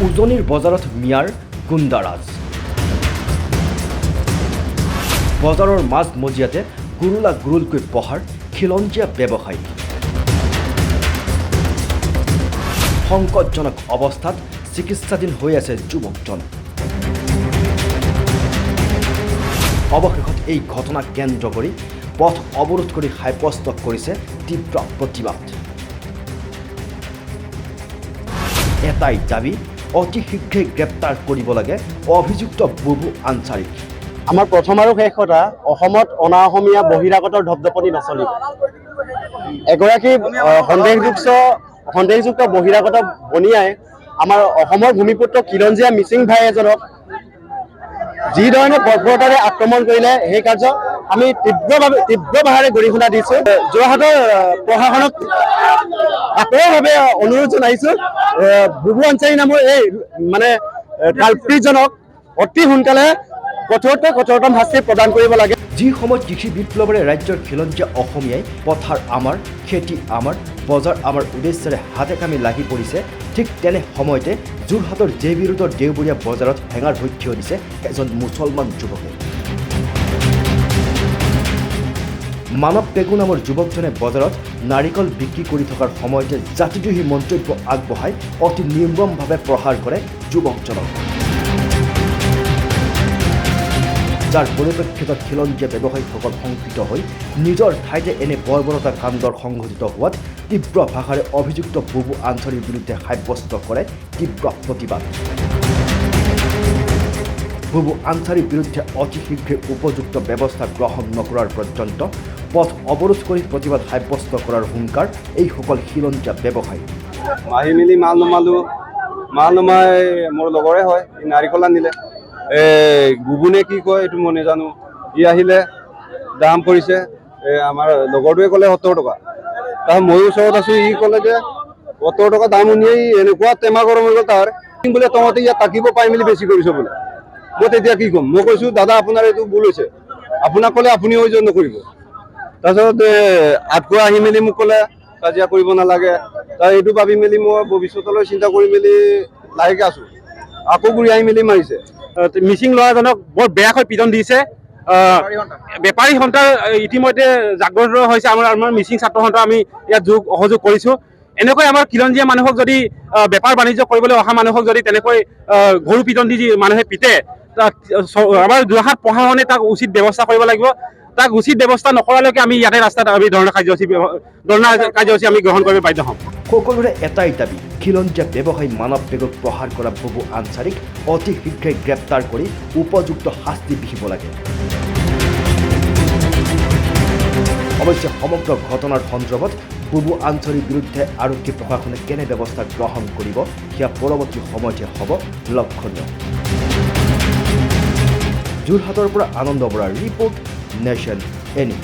উজনিৰ বজাৰত মিয়াৰ গুণ্ডাৰাজ। বজাৰৰ মাজ মজিয়াতে গুৰুলা গুৰুলকৈ পহাৰ খিলঞ্জীয়া ব্যৱসায়ী। সংকটজনক অৱস্থাত চিকিৎসাধীন হৈ আছে যুৱকজন। অৱশেষত এই ঘটনাক কেন্দ্ৰ কৰি পথ অৱৰোধ কৰি সাব্যস্ত কৰিছে তীব্ৰ প্ৰতিবাদ। এটাই দাবী, অতি শীঘ্ৰেই গ্ৰেপ্তাৰ কৰিব লাগে অভিযুক্ত বুবু আনচাৰীক। আমাৰ প্ৰথম আৰু শেষ কথা, অসমত অনা অসমীয়া বহিৰাগতৰ ধপধপনি নচলিব। এগৰাকী সন্দেহযুক্ত বহিৰাগত বনিয়াই আমাৰ অসমৰ ভূমিপুত্ৰ খিলঞ্জীয়া মিচিং ভাই এজনক যিধৰণে বৰ্বৰতাৰে আক্ৰমণ কৰিলে, সেই কাৰ্য আমি তীব্ৰভাৱে গৰিহণা দিছোঁ। যোৰহাটৰ প্ৰশাসনক আকৰভাৱে অনুৰোধ জনাইছোঁ, বুবু আনচাৰী নামৰ এই কালপ্ৰিটজনক অতি সোনকালে কঠোৰতম শাস্তি প্ৰদান কৰিব লাগে। যি সময়ত কৃষি বিপ্লৱেৰে ৰাজ্যৰ খিলঞ্জীয়া অসমীয়াই পথাৰ আমাৰ, খেতি আমাৰ, বজাৰ আমাৰ উদ্দেশ্যেৰে হাতে কামে লাগি পৰিছে, ঠিক তেনে সময়তে যোৰহাটৰ জে.বি. ৰোডৰ দেওবৰীয়া বজাৰত হেঙাৰ হৈ থিয় দিছে এজন মুছলমান যুৱকে। মানৱ পেগু নামৰ যুৱকজনে বজাৰত নাৰিকল বিক্ৰী কৰি থকাৰ সময়তে জাতিদ্ৰোহী মন্তব্য আগবঢ়াই অতি নিৰ্মমভাৱে প্ৰহাৰ কৰে যুৱকজনক, যাৰ পৰিপ্ৰেক্ষিতত খিলঞ্জীয়া ব্যৱসায়ীসকল শংকিত হৈ নিজৰ ঠাইতে এনে বৰ্বৰতা কাণ্ডৰ সংঘটিত হোৱাত তীব্ৰ ভাষাৰে অভিযুক্ত বুবু আনচাৰীৰ বিৰুদ্ধে সাব্যস্ত কৰে তীব্ৰ প্ৰতিবাদ। বুবু আনচাৰীৰ বিৰুদ্ধে অতি শীঘ্ৰে উপযুক্ত ব্যৱস্থা গ্ৰহণ নকৰাৰ পৰ্যন্ত পথ অৱৰোধ কৰি প্ৰতিবাদ সাব্যস্ত কৰাৰ হুংকাৰ এইসকল খিলঞ্জীয়া ব্যৱসায়ী। আহি মেলি মাল নমাই মোৰ লগৰে হয়, নাৰিকল আনিলে। গুবুনে কি কয় এইটো মই নাজানো। ই আহিলে, দাম পৰিছে, আমাৰ লগৰটোৱে ক'লে 70 টকা। তাৰপিছত ময়ো ওচৰত আছোঁ, ই ক'লে যে 70 টকা দাম শুনিয়ে এনেকুৱা টেমা গৰম হৈ গ'ল তাৰ, বোলে তহঁতে ইয়াত থাকিব পাই মেলি বেছি কৰিছ বোলে। মই তেতিয়া কি ক'ম? মই কৈছোঁ দাদা আপোনাৰ এইটো ভুল হৈছে, আপোনাক ক'লে আপুনি অভিযোগ নকৰিব। তাৰপিছত আঠুৱা আহি মেলি মোক ক'লে কাজিয়া কৰিব নালাগে। এইটো ভাবি মেলি মই ভৱিষ্যতলৈ চিন্তা কৰি মেলি লাহেকৈ আছোঁ, আকৌ ঘূৰি আহি মেলি মাৰিছে। মিচিং ল'ৰাজনক বৰ বেয়াকৈ পিটন দিছে। বেপাৰী সন্থাৰ ইতিমধ্যে জাগ্ৰত হৈছে। আমাৰ মিচিং ছাত্ৰ সন্থা আমি ইয়াত সহযোগ কৰিছোঁ। এনেকৈ আমাৰ খিলঞ্জীয়া মানুহক যদি বেপাৰ বাণিজ্য কৰিবলৈ অহা মানুহক যদি তেনেকৈ গৰু পিটন দি মানুহে পিতে, আমাৰ যোৰহাট প্ৰশাসনে তাক উচিত ব্যৱস্থা কৰিব লাগিব। তাক উচিত ব্যৱস্থা নকৰালৈকে আমি ইয়াতে ৰাস্তাত আমি ধৰ্ণা কাৰ্যসূচী আমি গ্ৰহণ কৰিব বাধ্য হ'ম। সকলোৰে এটাই দাবী, খিলঞ্জীয়া ব্যৱসায়ী মানৱ পেগুক প্ৰহাৰ কৰা বুবু আনচাৰীক অতি শীঘ্ৰে গ্ৰেপ্তাৰ কৰি উপযুক্ত শাস্তি বিহিব লাগে। অৱশ্যে সমগ্ৰ ঘটনাৰ সন্দৰ্ভত বুবু আনচাৰীৰ বিৰুদ্ধে আৰক্ষী প্ৰশাসনে কেনে ব্যৱস্থা গ্ৰহণ কৰিব, সেয়া পৰৱৰ্তী সময়তহে হ'ব লক্ষণীয়। যোৰহাটৰ পৰা আনন্দ বৰাৰ ৰিপৰ্ট, নেশ্যন এনি।